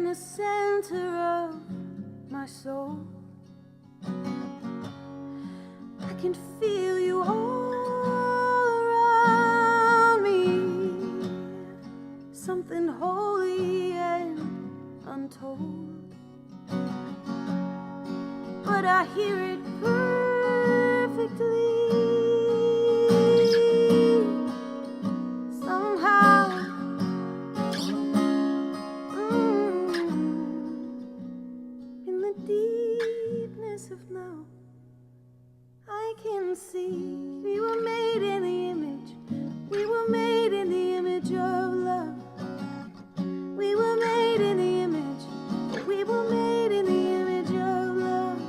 in the center of my soul. I can feel you all around me, something holy and untold. But I hear it perfectly. Of now, I can see we were made in the image. We were made in the image of love. We were made in the image. We were made in the image of love.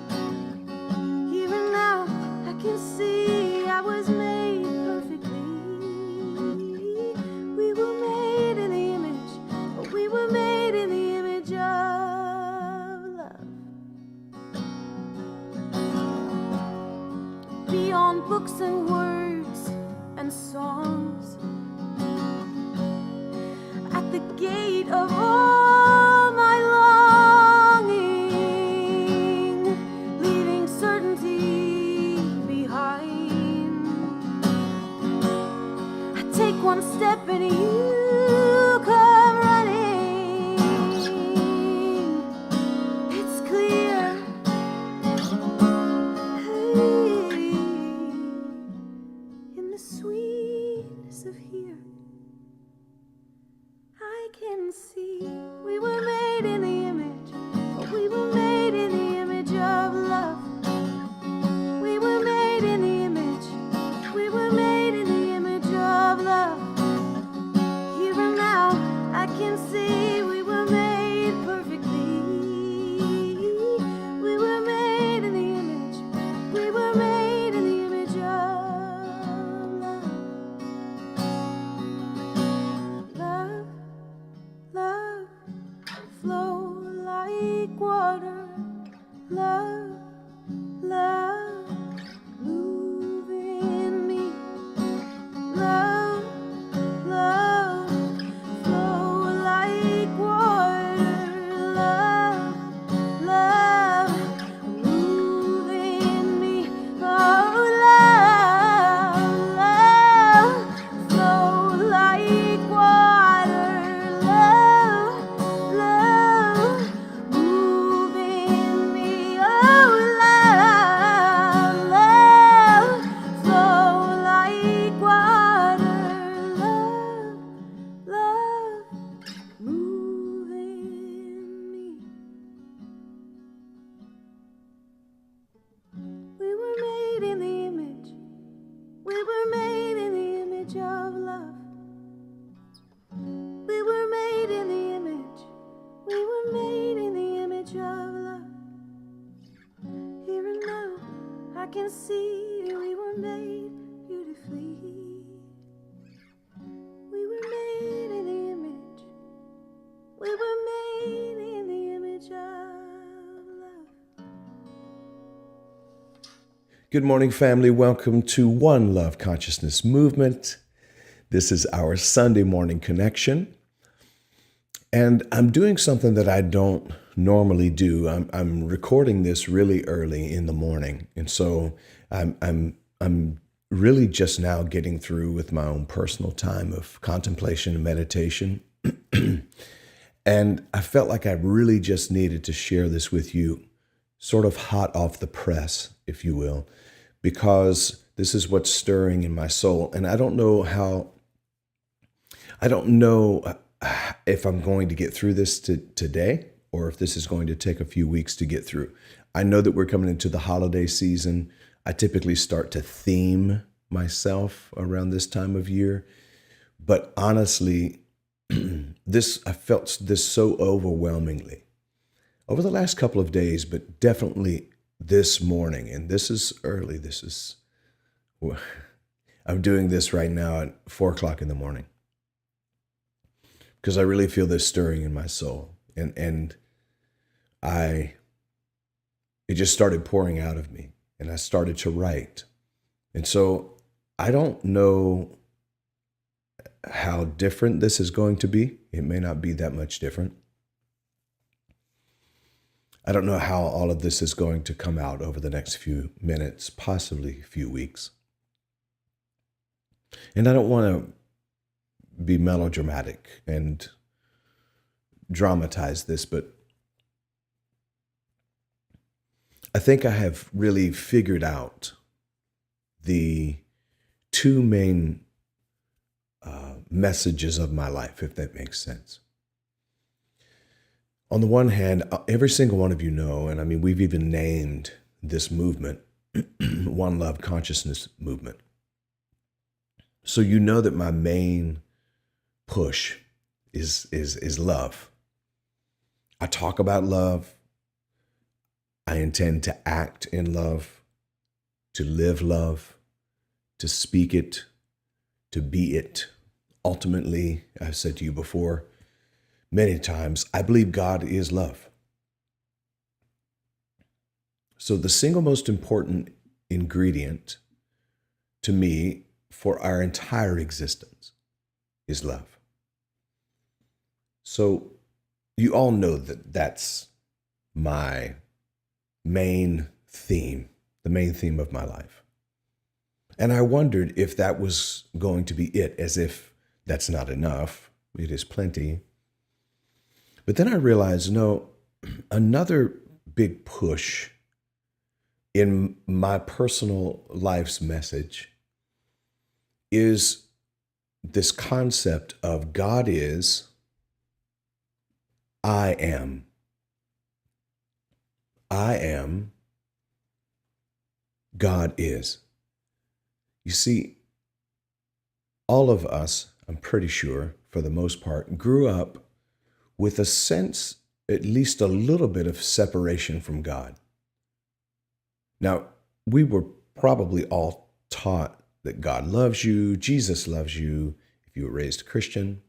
Here and now, I can see I was made perfectly. We were made in the image. We were made in the image of love. Beyond books and words and songs, at the gate of all my longing, leaving certainty behind. I take one step and you come running. It's clear. Of here, I can see we were made in the image. We were made in the image of love. We were made in the image. We were made in the image of love. Here and now, I can see we were made perfectly. We were made in the image. We were made in the image of flow like water, love, love, move in me, love, love, flow like water, love, love, move in me, oh, love, love, flow like water, love, love, move in me, oh, love, love, flow like water, love, love, move in me. We were made in the image. We were made in the image of love. We were made in the image. We were made in the image of love. Here and now, I can see we were made beautifully. We were made in the image. We were made in the image of love. Good morning, family. Welcome to One Love Consciousness Movement. This is our Sunday morning connection. And I'm doing something that I don't normally do. I'm recording this really early in the morning. And so I'm really just now getting through with my own personal time of contemplation and meditation. And I felt like I really just needed to share this with you, sort of hot off the press, if you will, because this is what's stirring in my soul. And I don't know if I'm going to get through this today or if this is going to take a few weeks to get through. I know that we're coming into the holiday season. I typically start to theme myself around this time of year. But honestly, I felt this so overwhelmingly over the last couple of days, but definitely this morning. And this is early. I'm doing this right now at 4 o'clock in the morning because I really feel this stirring in my soul. And it just started pouring out of me, and I started to write. And so I don't know how different this is going to be. It may not be that much different. I don't know how all of this is going to come out over the next few minutes, possibly a few weeks. And I don't want to be melodramatic and dramatize this, but I think I have really figured out the two main messages of my life, if that makes sense. On the one hand, every single one of you know, and I mean, we've even named this movement One Love Consciousness Movement. So you know that my main push is love. I talk about love. I intend to act in love, to live love, to speak it, to be it. Ultimately, I've said to you before, many times, I believe God is love. So the single most important ingredient to me for our entire existence is love. So you all know that that's my main theme, the main theme of my life. And I wondered if that was going to be it, as if that's not enough. It is plenty. But then I realized, no, another big push in my personal life's message is this concept of God is, I am. I am, God is. You see, all of us, I'm pretty sure, for the most part, grew up with a sense, at least a little bit of separation from God. Now, we were probably all taught that God loves you, Jesus loves you, if you were raised Christian.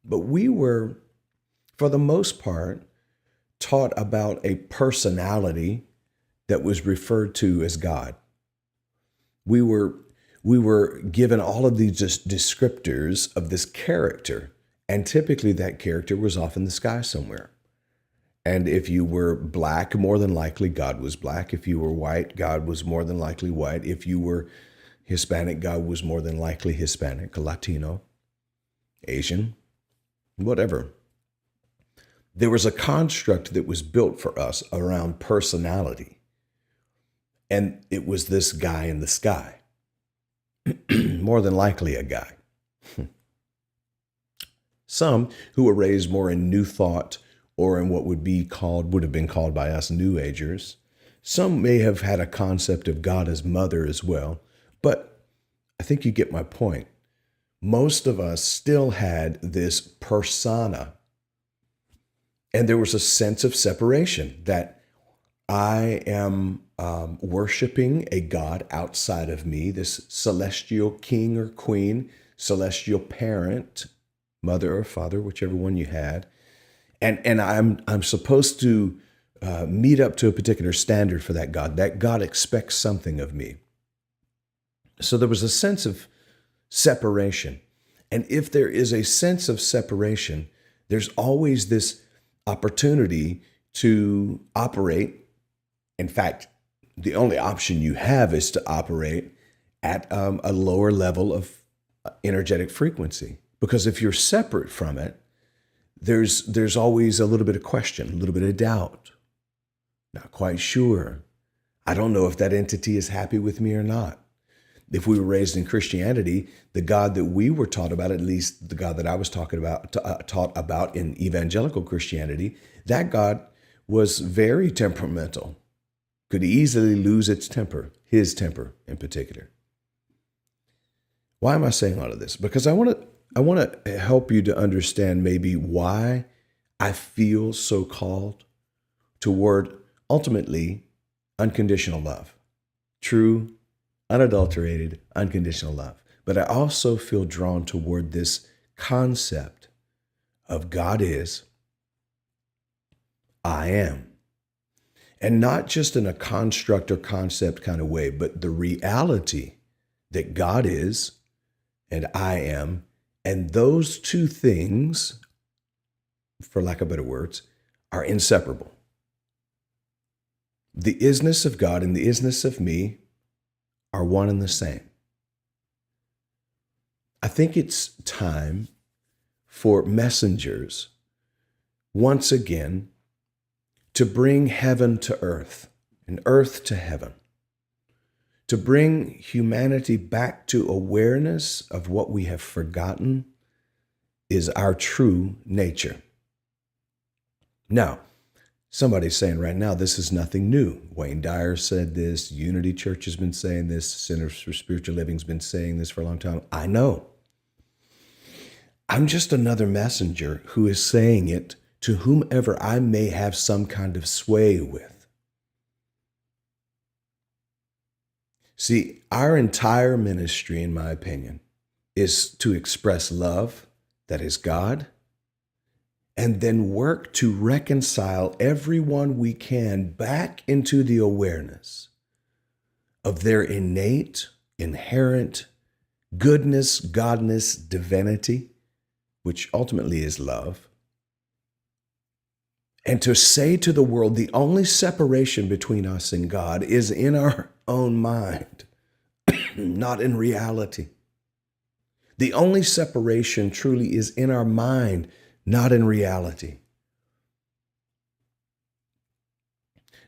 But we were, for the most part, taught about a personality that was referred to as God. We were given all of these descriptors of this character, and typically that character was off in the sky somewhere. And if you were black, more than likely God was black. If you were white, God was more than likely white. If you were Hispanic, God was more than likely Hispanic, Latino, Asian, whatever. There was a construct that was built for us around personality. And it was this guy in the sky. More than likely a guy. Some who were raised more in New Thought or in what would have been called by us New Agers. Some may have had a concept of God as mother as well. But I think you get my point. Most of us still had this persona. And there was a sense of separation that I am worshiping a God outside of me, this celestial king or queen, celestial parent, mother or father, whichever one you had. And I'm supposed to meet up to a particular standard for that God. That God expects something of me. So there was a sense of separation. And if there is a sense of separation, there's always this opportunity to operate. In fact, the only option you have is to operate at a lower level of energetic frequency. Because if you're separate from it, there's always a little bit of question, a little bit of doubt. Not quite sure. I don't know if that entity is happy with me or not. If we were raised in Christianity, the God that we were taught about, at least the God that I was taught about in evangelical Christianity, that God was very temperamental, could easily lose its temper, his temper in particular. Why am I saying all of this? Because I want to help you to understand maybe why I feel so called toward ultimately unconditional love. True, unadulterated, unconditional love. But I also feel drawn toward this concept of God is, I am. And not just in a construct or concept kind of way, but the reality that God is and I am. And those two things, for lack of better words, are inseparable. The isness of God and the isness of me are one and the same. I think it's time for messengers, once again, to bring heaven to earth and earth to heaven, to bring humanity back to awareness of what we have forgotten is our true nature. Now, somebody's saying right now, this is nothing new. Wayne Dyer said this. Unity Church has been saying this. Centers for Spiritual Living has been saying this for a long time. I know. I'm just another messenger who is saying it to whomever I may have some kind of sway with. See, our entire ministry, in my opinion, is to express love, that is God, and then work to reconcile everyone we can back into the awareness of their innate, inherent goodness, godness, divinity, which ultimately is love. And to say to the world, the only separation between us and God is in our own mind, not in reality. The only separation truly is in our mind, not in reality.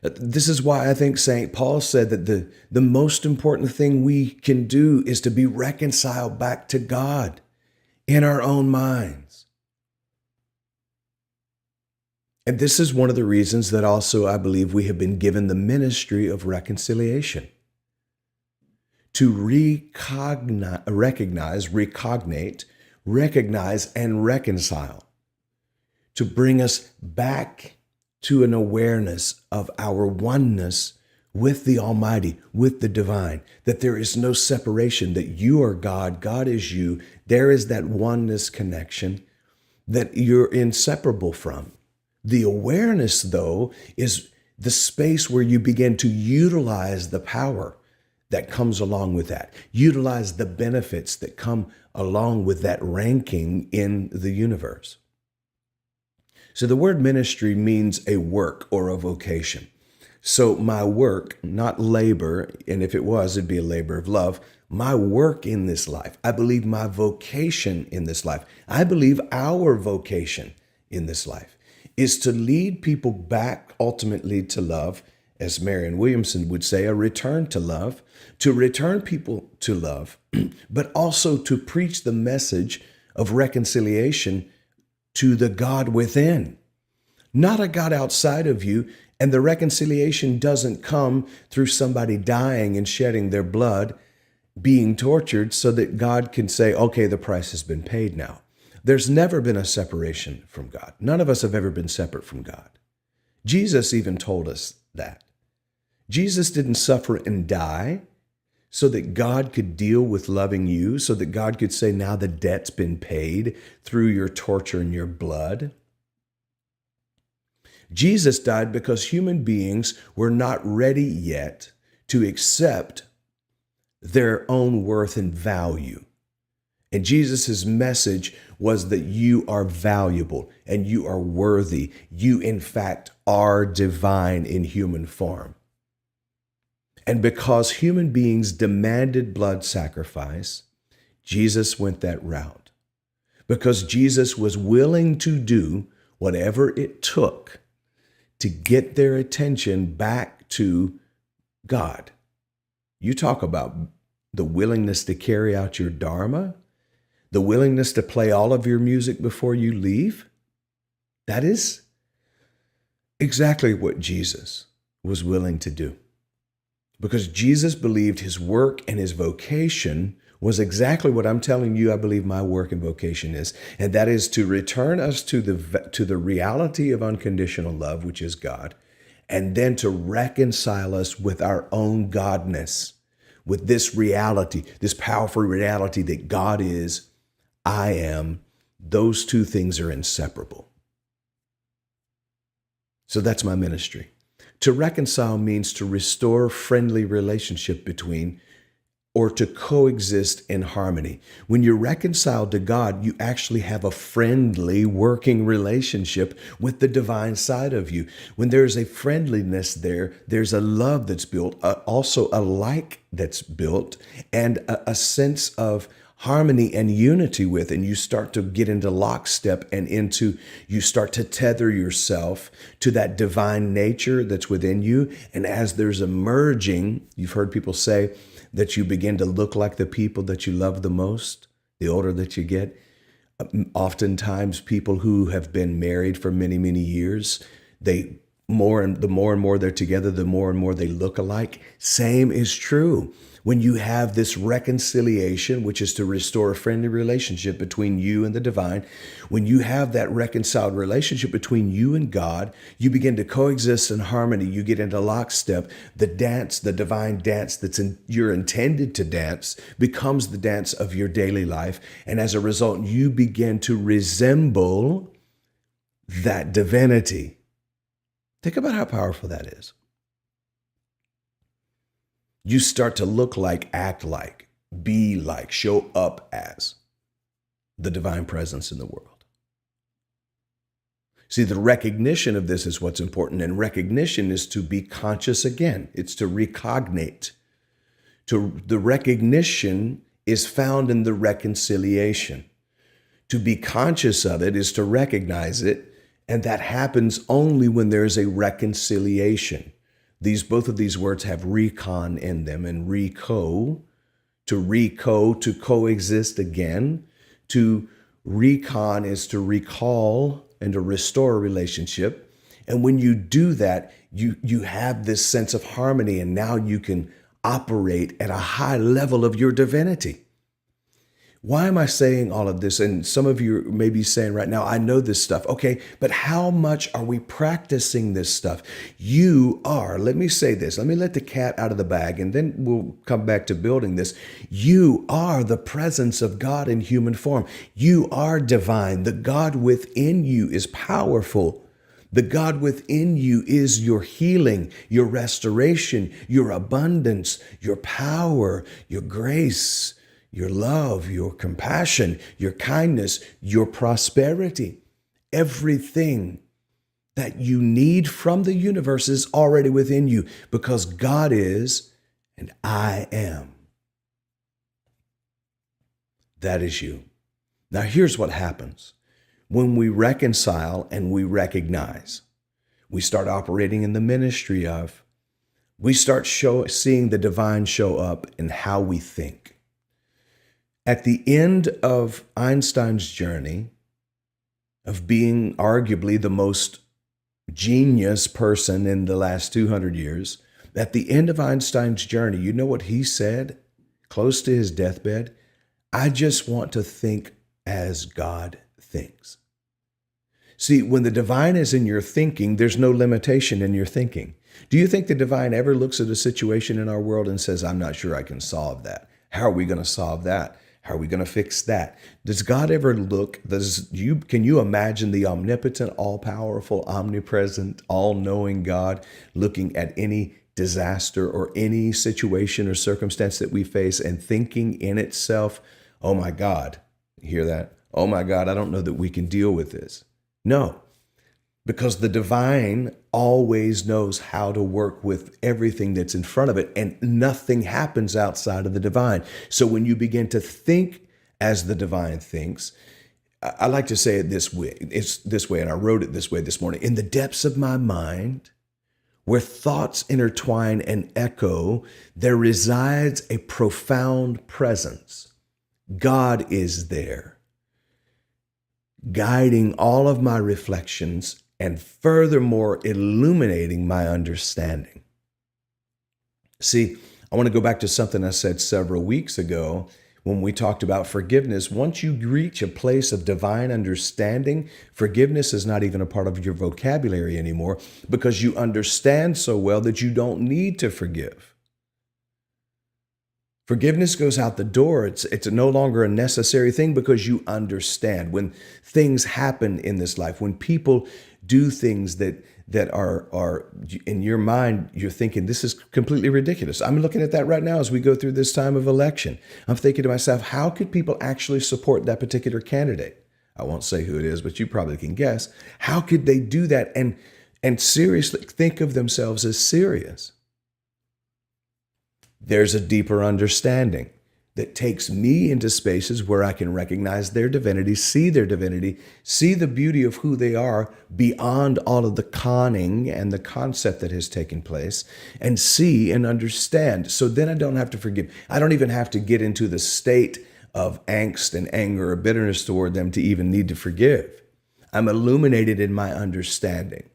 This is why I think St. Paul said that the most important thing we can do is to be reconciled back to God in our own minds. And this is one of the reasons that also I believe we have been given the ministry of reconciliation. To recognize, and reconcile. To bring us back to an awareness of our oneness with the Almighty, with the divine, that there is no separation, that you are God, God is you. There is that oneness connection that you're inseparable from. The awareness, though, is the space where you begin to utilize the power that comes along with that, utilize the benefits that come along with that ranking in the universe. So the word ministry means a work or a vocation. So my work, not labor, and if it was, it'd be a labor of love. My work in this life, I believe my vocation in this life, I believe our vocation in this life is to lead people back ultimately to love, as Marianne Williamson would say, a return to love, to return people to love, but also to preach the message of reconciliation to the God within, not a God outside of you. And the reconciliation doesn't come through somebody dying and shedding their blood, being tortured so that God can say, okay, the price has been paid now. There's never been a separation from God. None of us have ever been separate from God. Jesus even told us that. Jesus didn't suffer and die so that God could deal with loving you, so that God could say, now the debt's been paid through your torture and your blood. Jesus died because human beings were not ready yet to accept their own worth and value. And Jesus' message was that you are valuable and you are worthy. You, in fact, are divine in human form. And because human beings demanded blood sacrifice, Jesus went that route. Because Jesus was willing to do whatever it took to get their attention back to God. You talk about the willingness to carry out your dharma, the willingness to play all of your music before you leave. That is exactly what Jesus was willing to do. Because Jesus believed his work and his vocation was exactly what I'm telling you I believe my work and vocation is. And that is to return us to the reality of unconditional love, which is God, and then to reconcile us with our own godness, with this reality, this powerful reality that God is, I am. Those two things are inseparable. So that's my ministry. To reconcile means to restore friendly relationship between or to coexist in harmony. When you're reconciled to God, you actually have a friendly working relationship with the divine side of you. When there's a friendliness there, there's a love that's built, also a like that's built, and a sense of harmony and unity with, and you start to get into lockstep and you start to tether yourself to that divine nature that's within you. And as there's a merging, you've heard people say that you begin to look like the people that you love the most, the older that you get. Oftentimes people who have been married for many, many years, the more and more they're together, the more and more they look alike. Same is true when you have this reconciliation, which is to restore a friendly relationship between you and the divine. When you have that reconciled relationship between you and God, you begin to coexist in harmony. You get into lockstep. The dance, the divine dance you're intended to dance, becomes the dance of your daily life. And as a result, you begin to resemble that divinity. Think about how powerful that is. You start to look like, act like, be like, show up as the divine presence in the world. See, the recognition of this is what's important. And recognition is to be conscious again. It's to recognate. The recognition is found in the reconciliation. To be conscious of it is to recognize it. And that happens only when there's a reconciliation. Both of these words have recon in them, and to coexist again. To recon is to recall and to restore a relationship. And when you do that, you have this sense of harmony, and now you can operate at a high level of your divinity. Why am I saying all of this? And some of you may be saying right now, I know this stuff. Okay, but how much are we practicing this stuff? You are, let me say this, let me let the cat out of the bag, and then we'll come back to building this. You are the presence of God in human form. You are divine. The God within you is powerful. The God within you is your healing, your restoration, your abundance, your power, your grace, your love, your compassion, your kindness, your prosperity. Everything that you need from the universe is already within you, because God is and I am. That is you. Now here's what happens. When we reconcile and we recognize, we start operating in the ministry of, we start seeing the divine show up in how we think. At the end of Einstein's journey of being arguably the most genius person in the last 200 years, at the end of Einstein's journey, you know what he said close to his deathbed? I just want to think as God thinks. See, when the divine is in your thinking, there's no limitation in your thinking. Do you think the divine ever looks at a situation in our world and says, I'm not sure I can solve that? How are we going to solve that? How are we going to fix that? Does God ever look, can you imagine the omnipotent, all-powerful, omnipresent, all-knowing God looking at any disaster or any situation or circumstance that we face and thinking in itself, oh my God, you hear that? Oh my God, I don't know that we can deal with this. No, because the divine always knows how to work with everything that's in front of it, and nothing happens outside of the divine. So when you begin to think as the divine thinks, I like to say it this way. It's this way, and I wrote it this way this morning. In the depths of my mind, where thoughts intertwine and echo, there resides a profound presence. God is there, guiding all of my reflections and furthermore illuminating my understanding. See, I want to go back to something I said several weeks ago when we talked about forgiveness. Once you reach a place of divine understanding, forgiveness is not even a part of your vocabulary anymore, because you understand so well that you don't need to forgive. Forgiveness goes out the door. It's no longer a necessary thing, because you understand when things happen in this life, when people do things that that are in your mind, you're thinking, this is completely ridiculous. I'm looking at that right now as we go through this time of election. I'm thinking to myself, how could people actually support that particular candidate? I won't say who it is, but you probably can guess. How could they do that and seriously think of themselves as serious? There's a deeper understanding that takes me into spaces where I can recognize their divinity, see the beauty of who they are beyond all of the conning and the concept that has taken place, and see and understand. So then I don't have to forgive. I don't even have to get into the state of angst and anger or bitterness toward them to even need to forgive. I'm illuminated in my understanding.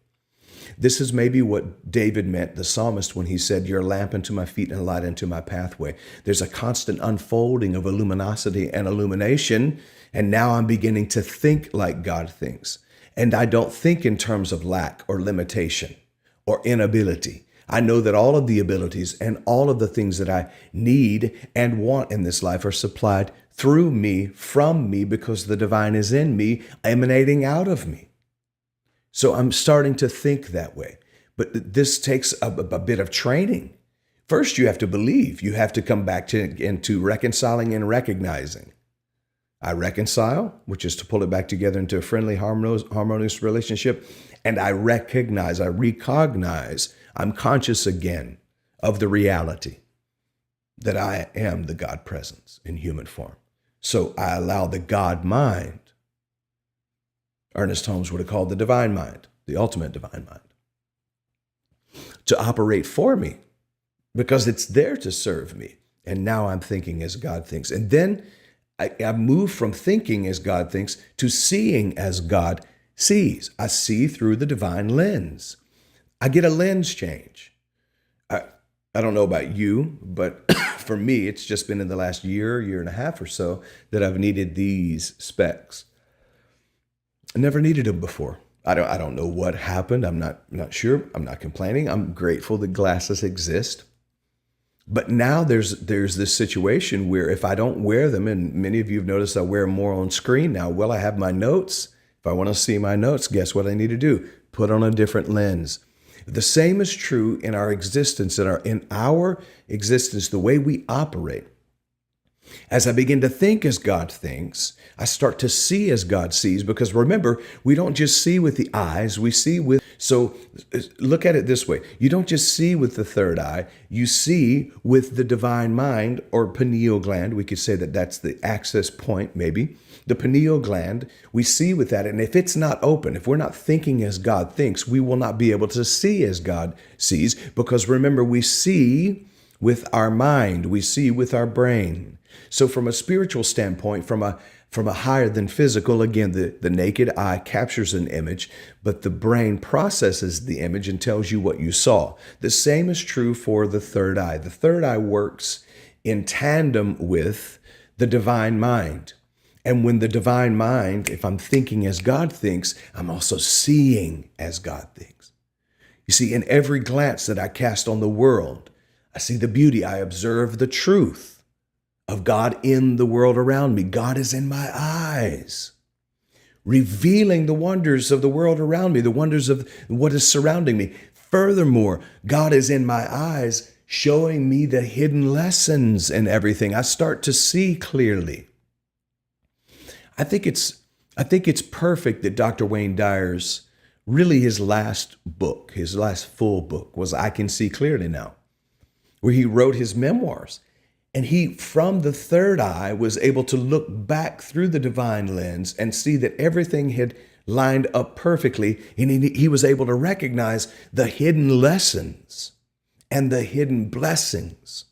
This is maybe what David meant, the psalmist, when he said, "You're a lamp unto my feet and a light unto my pathway." There's a constant unfolding of luminosity and illumination, and now I'm beginning to think like God thinks. And I don't think in terms of lack or limitation or inability. I know that all of the abilities and all of the things that I need and want in this life are supplied through me, from me, because the divine is in me, emanating out of me. So I'm starting to think that way. But this takes a bit of training. First, you have to believe. You have to come back into reconciling and recognizing. I reconcile, which is to pull it back together into a friendly, harmonious relationship. And I recognize, I'm conscious again of the reality that I am the God presence in human form. So I allow the God mind, Ernest Holmes would have called the divine mind, the ultimate divine mind, to operate for me because it's there to serve me. And now I'm thinking as God thinks. And then I move from thinking as God thinks to seeing as God sees. I see through the divine lens. I get a lens change. I don't know about you, but for me, it's just been in the last year and a half or so that I've needed these specs. I never needed them before. I don't know what happened. I'm not sure. I'm not complaining. I'm grateful that glasses exist. But now there's this situation where if I don't wear them, and many of you have noticed I wear them more on screen now. Well, I have my notes. If I want to see my notes, guess what I need to do? Put on a different lens. The same is true in our existence, in our existence, the way we operate. As I begin to think as God thinks, I start to see as God sees, because remember, we don't just see with the eyes, we see with, so look at it this way. You don't just see with the third eye, you see with the divine mind or pineal gland. We could say that that's the access point, maybe. The pineal gland, we see with that. And if it's not open, if we're not thinking as God thinks, we will not be able to see as God sees, because remember, we see with our mind, we see with our brain. So from a spiritual standpoint, from a higher than physical, again, the naked eye captures an image, but the brain processes the image and tells you what you saw. The same is true for the third eye. The third eye works in tandem with the divine mind. And when the divine mind, if I'm thinking as God thinks, I'm also seeing as God thinks. You see, in every glance that I cast on the world, I see the beauty. I observe the truth of God in the world around me. God is in my eyes, revealing the wonders of the world around me, the wonders of what is surrounding me. Furthermore, God is in my eyes, showing me the hidden lessons in everything. I start to see clearly. I think it's perfect that Dr. Wayne Dyer's, really his last book, his last full book was I Can See Clearly Now, where he wrote his memoirs. And he, from the third eye, was able to look back through the divine lens and see that everything had lined up perfectly. And he was able to recognize the hidden lessons and the hidden blessings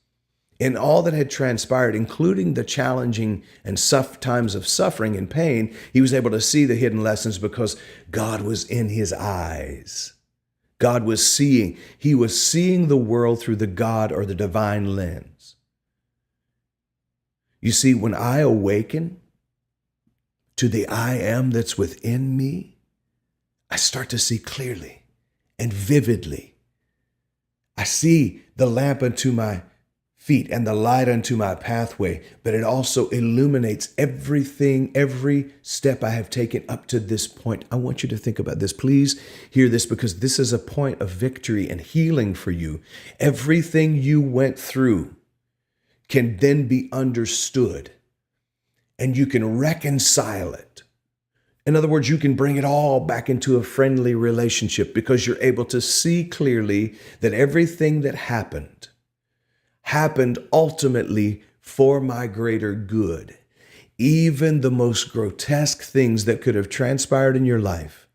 in all that had transpired, including the challenging and times of suffering and pain. He was able to see the hidden lessons because God was in his eyes. God was seeing. He was seeing the world through the God or the divine lens. You see, when I awaken to the I am that's within me, I start to see clearly and vividly. I see the lamp unto my feet and the light unto my pathway, but it also illuminates everything, every step I have taken up to this point. I want you to think about this. Please hear this, because this is a point of victory and healing for you. Everything you went through can then be understood, and you can reconcile it. In other words, you can bring it all back into a friendly relationship, because you're able to see clearly that everything that happened ultimately for my greater good. Even the most grotesque things that could have transpired in your life,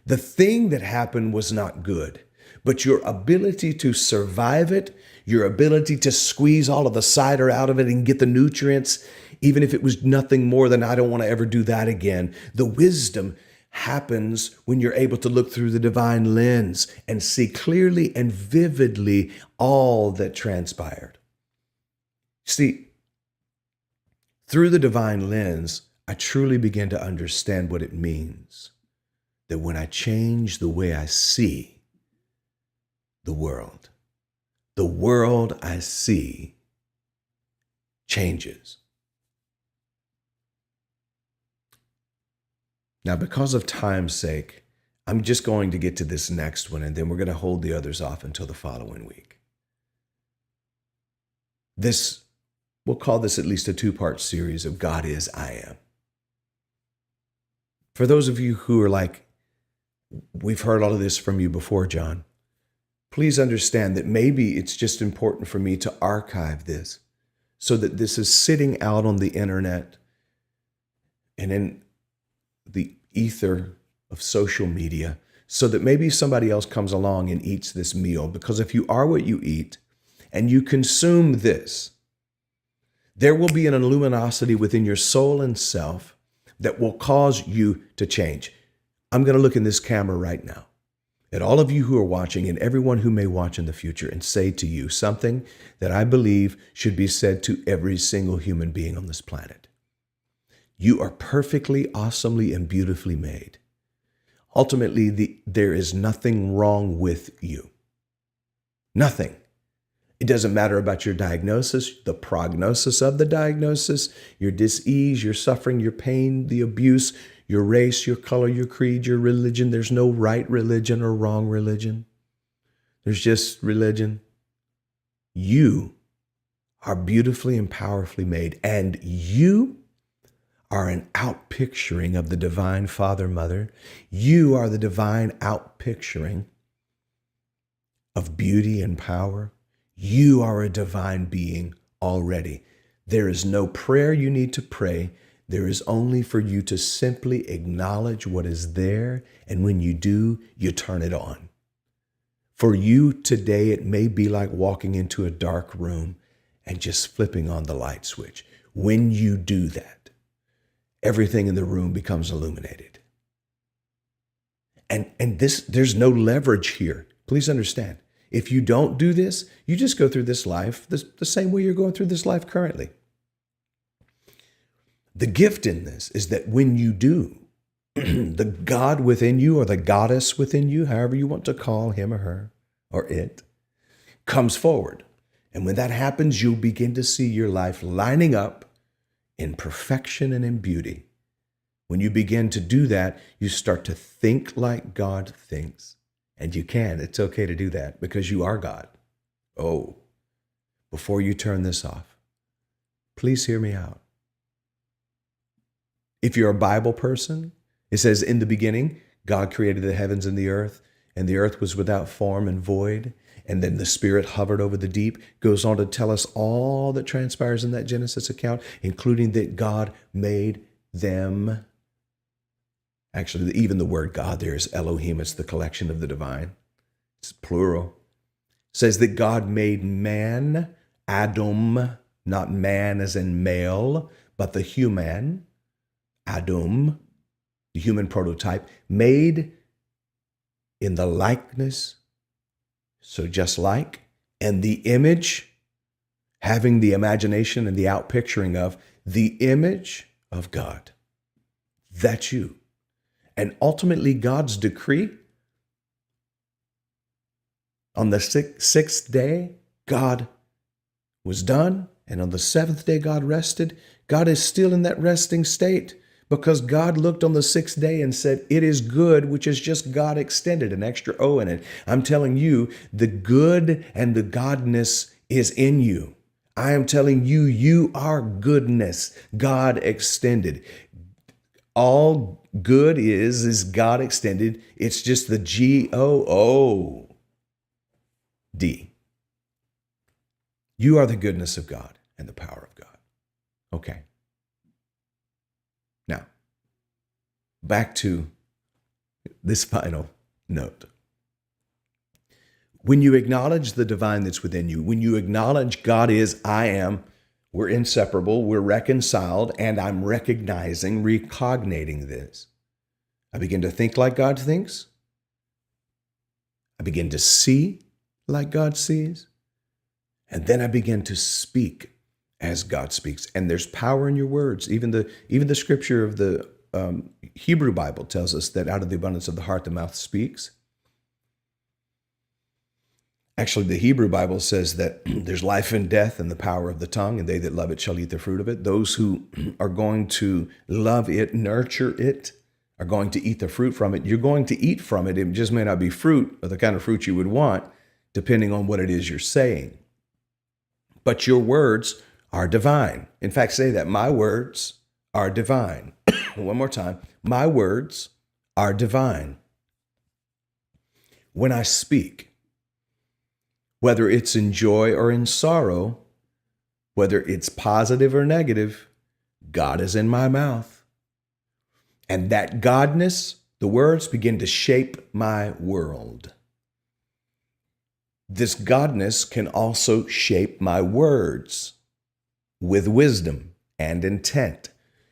the thing that happened was not good, but your ability to survive it, your ability to squeeze all of the cider out of it and get the nutrients, even if it was nothing more than, I don't want to ever do that again. The wisdom happens when you're able to look through the divine lens and see clearly and vividly all that transpired. See, through the divine lens, I truly begin to understand what it means that when I change the way I see the world I see changes. Now, because of time's sake, I'm just going to get to this next one, and then we're going to hold the others off until the following week. We'll call this at least a 2-part series of God is, I am. For those of you who are like, we've heard all of this from you before, John, please understand that maybe it's just important for me to archive this so that this is sitting out on the internet and in the ether of social media, so that maybe somebody else comes along and eats this meal. Because if you are what you eat and you consume this, there will be an luminosity within your soul and self that will cause you to change. I'm going to look in this camera right now at all of you who are watching and everyone who may watch in the future and say to you something that I believe should be said to every single human being on this planet. You are perfectly, awesomely, and beautifully made. Ultimately, there is nothing wrong with you. Nothing. It doesn't matter about your diagnosis, the prognosis of the diagnosis, your dis-ease, your suffering, your pain, the abuse, your race, your color, your creed, your religion. There's no right religion or wrong religion. There's just religion. You are beautifully and powerfully made, and you are an outpicturing of the divine Father, Mother. You are the divine outpicturing of beauty and power. You are a divine being already. There is no prayer you need to pray. There is only for you to simply acknowledge what is there, and when you do, you turn it on. For you today, it may be like walking into a dark room and just flipping on the light switch. When you do that, everything in the room becomes illuminated. And there's no leverage here. Please understand. If you don't do this, you just go through this life the same way you're going through this life currently. The gift in this is that when you do, the God within you or the goddess within you, however you want to call him or her or it, comes forward. And when that happens, you'll begin to see your life lining up in perfection and in beauty. When you begin to do that, you start to think like God thinks. And you can. It's okay to do that because you are God. Oh, before you turn this off, please hear me out. If you're a Bible person, it says, in the beginning, God created the heavens and the earth was without form and void. And then the Spirit hovered over the deep. Goes on to tell us all that transpires in that Genesis account, including that God made them. Actually, even the word God there is Elohim. It's the collection of the divine. It's plural. It says that God made man, Adam, not man as in male, but the human, Adam, the human prototype, made in the likeness, so just like, and the image, having the imagination and the outpicturing of the image of God. That's you. And ultimately, God's decree, on the sixth day, God was done, and on the seventh day God rested. God is still in that resting state because God looked on the sixth day and said, it is good, which is just God extended, an extra O in it. I'm telling you, the good and the godness is in you. I am telling you, you are goodness, God extended. All good is God extended. It's just the GOOD. You are the goodness of God and the power of God. Okay. Now, back to this final note. When you acknowledge the divine that's within you, when you acknowledge God is, I am, we're inseparable, we're reconciled, and I'm recogniting this. I begin to think like God thinks. I begin to see like God sees. And then I begin to speak as God speaks. And there's power in your words. Even the scripture of the Hebrew Bible tells us that out of the abundance of the heart, the mouth speaks. Actually, the Hebrew Bible says that there's life and death in the power of the tongue, and they that love it shall eat the fruit of it. Those who are going to love it, nurture it, are going to eat the fruit from it. You're going to eat from it. It just may not be fruit or the kind of fruit you would want, depending on what it is you're saying. But your words are divine. In fact, say that. My words are divine. One more time. My words are divine. When I speak, whether it's in joy or in sorrow, whether it's positive or negative, God is in my mouth. And that godness, the words begin to shape my world. This godness can also shape my words with wisdom and intent.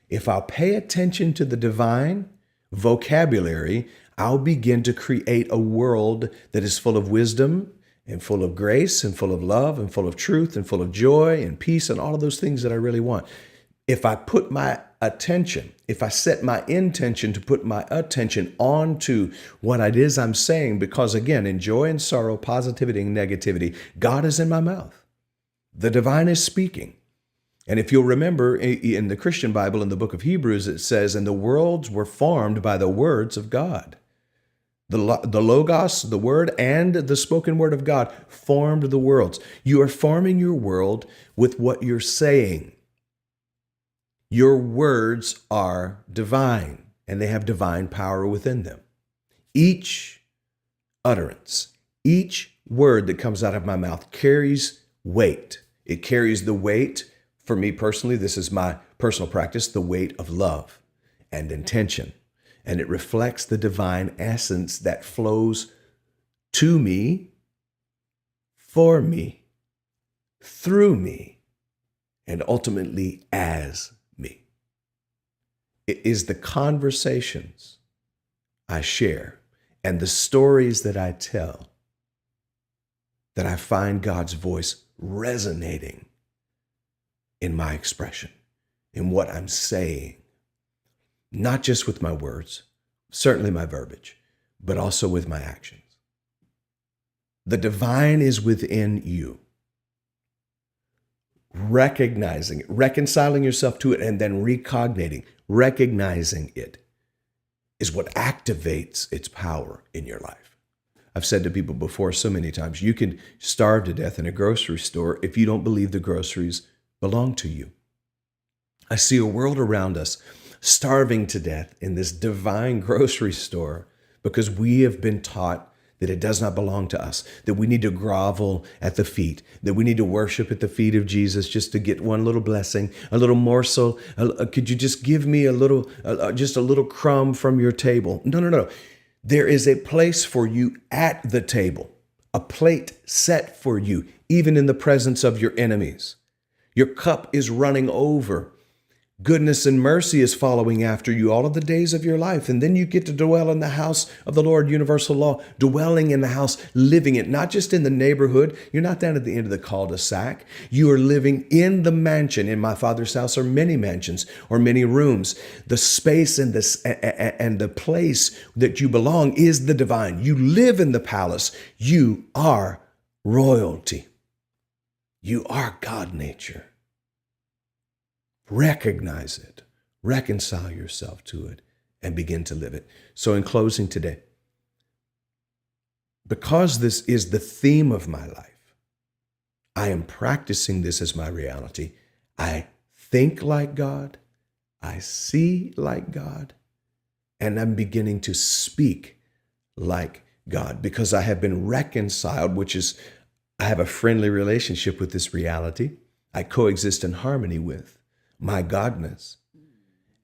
If I'll pay attention to the divine vocabulary, I'll begin to create a world that is full of wisdom and full of grace and full of love and full of truth and full of joy and peace and all of those things that I really want. If I put my attention, if I set my intention to put my attention onto what it is I'm saying, because again, in joy and sorrow, positivity and negativity, God is in my mouth. The divine is speaking. And if you'll remember in the Christian Bible, in the book of Hebrews, it says, and the worlds were formed by the words of God. The Logos, the word, and the spoken word of God formed the worlds. You are forming your world with what you're saying. Your words are divine, and they have divine power within them. Each utterance, each word that comes out of my mouth carries weight. It carries the weight, for me personally, this is my personal practice, the weight of love and intention. And it reflects the divine essence that flows to me, for me, through me, and ultimately as me. It is the conversations I share and the stories that I tell that I find God's voice resonating in my expression, in what I'm saying. Not just with my words, certainly my verbiage, but also with my actions. The divine is within you. Recognizing it, reconciling yourself to it, and then recognizing it is what activates its power in your life. I've said to people before so many times, you can starve to death in a grocery store if you don't believe the groceries belong to you. I see a world around us starving to death in this divine grocery store because we have been taught that it does not belong to us, that we need to grovel at the feet, that we need to worship at the feet of Jesus just to get one little blessing, a little morsel. Could you just give me just a little crumb from your table? No. There is a place for you at the table, a plate set for you, even in the presence of your enemies. Your cup is running over. Goodness and mercy is following after you all of the days of your life. And then you get to dwell in the house of the Lord, universal law, dwelling in the house, living it, not just in the neighborhood. You're not down at the end of the cul-de-sac. You are living in the mansion. In my Father's house are many mansions or many rooms. The space and the place that you belong is the divine. You live in the palace. You are royalty. You are God nature. Recognize it, reconcile yourself to it, and begin to live it. So in closing today, because this is the theme of my life, I am practicing this as my reality. I think like God, I see like God, and I'm beginning to speak like God because I have been reconciled, which is I have a friendly relationship with this reality. I coexist in harmony with my Godness,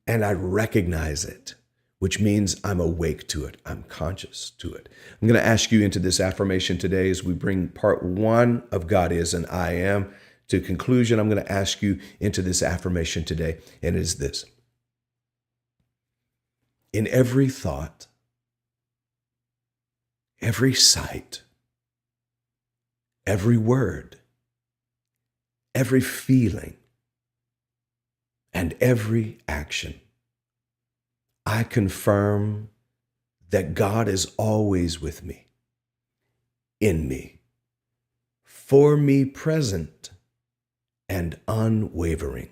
and I recognize it, which means I'm awake to it. I'm conscious to it. I'm going to ask you into this affirmation today as we bring part one of God is and I am to conclusion. I'm going to ask you into this affirmation today, and it is this. In every thought, every sight, every word, every feeling, and every action, I confirm that God is always with me, in me, for me present, and unwavering.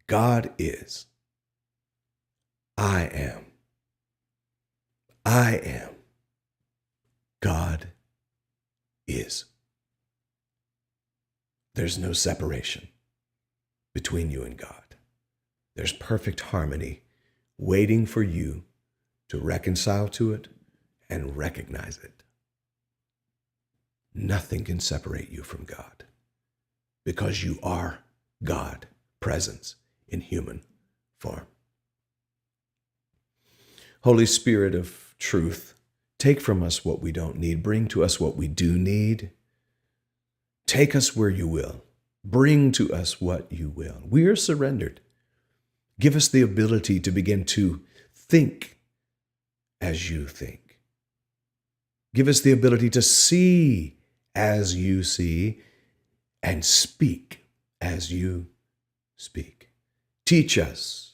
God is. I am. I am. God is. There's no separation between you and God. There's perfect harmony waiting for you to reconcile to it and recognize it. Nothing can separate you from God because you are God, presence in human form. Holy Spirit of truth, take from us what we don't need. Bring to us what we do need. Take us where you will. Bring to us what you will. We are surrendered. Give us the ability to begin to think as you think. Give us the ability to see as you see and speak as you speak. Teach us,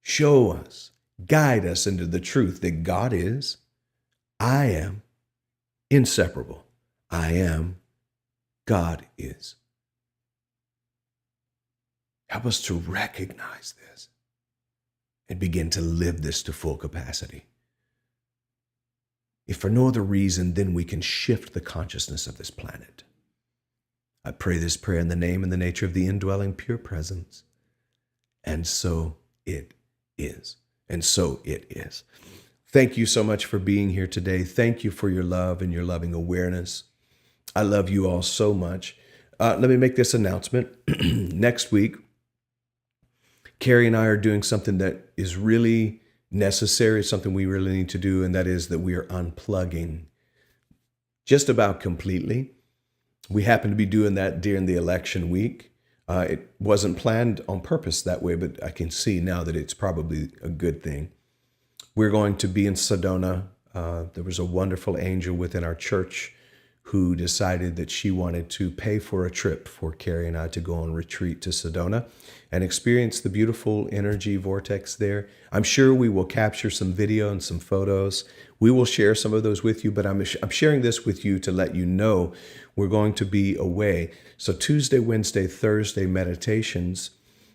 show us, guide us into the truth that God is, I am, inseparable. I am, God is. Help us to recognize this and begin to live this to full capacity. If for no other reason, then we can shift the consciousness of this planet. I pray this prayer in the name and the nature of the indwelling pure presence. And so it is. And so it is. Thank you so much for being here today. Thank you for your love and your loving awareness. I love you all so much. Let me make this announcement. Next week, Carrie and I are doing something that is really necessary, something we really need to do, and that is that we are unplugging just about completely. We happen to be doing that during the election week. It wasn't planned on purpose that way, but I can see now that it's probably a good thing. We're going to be in Sedona. There was a wonderful angel within our church who decided that she wanted to pay for a trip for Carrie and I to go on retreat to Sedona and experience the beautiful energy vortex there. I'm sure we will capture some video and some photos. We will share some of those with you, but I'm sharing this with you to let you know we're going to be away. So Tuesday, Wednesday, Thursday meditations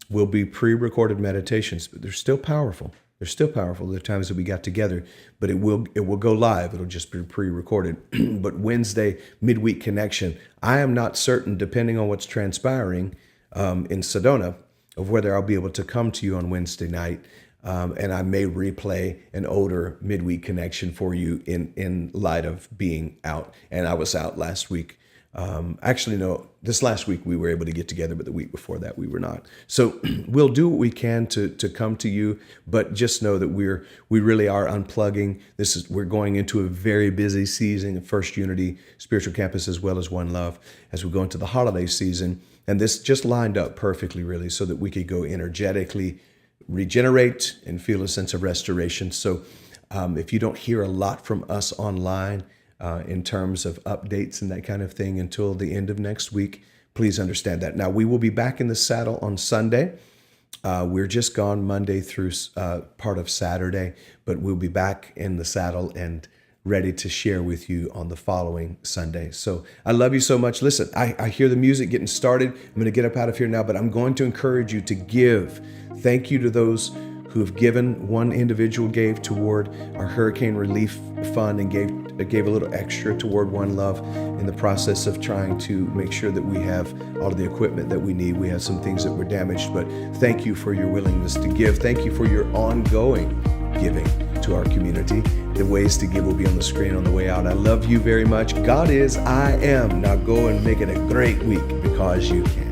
will be pre-recorded meditations, but they're still powerful. They're still powerful. There are times that we got together, but it will go live. It'll just be pre-recorded. But Wednesday, midweek connection. I am not certain, depending on what's transpiring in Sedona, of whether I'll be able to come to you on Wednesday night. And I may replay an older midweek connection for you in light of being out. And I was out last week. Actually, no, this last week we were able to get together, but the week before that we were not. So we'll do what we can to come to you, but just know that we really are unplugging. We're going into a very busy season of First Unity Spiritual Campus as well as One Love as we go into the holiday season. And this just lined up perfectly, really, so that we could go energetically regenerate and feel a sense of restoration. So if you don't hear a lot from us online, in terms of updates and that kind of thing until the end of next week, please understand that. Now, we will be back in the saddle on Sunday. We're just gone Monday through part of Saturday, but we'll be back in the saddle and ready to share with you on the following Sunday. So I love you so much. Listen, I hear the music getting started. I'm going to get up out of here now, but I'm going to encourage you to give. Thank you to those who have given. One individual gave toward our hurricane relief fund and gave a little extra toward One Love in the process of trying to make sure that we have all of the equipment that we need. We have some things that were damaged, but thank you for your willingness to give. Thank you for your ongoing giving to our community. The ways to give will be on the screen on the way out. I love you very much. God is, I am. Now go and make it a great week because you can.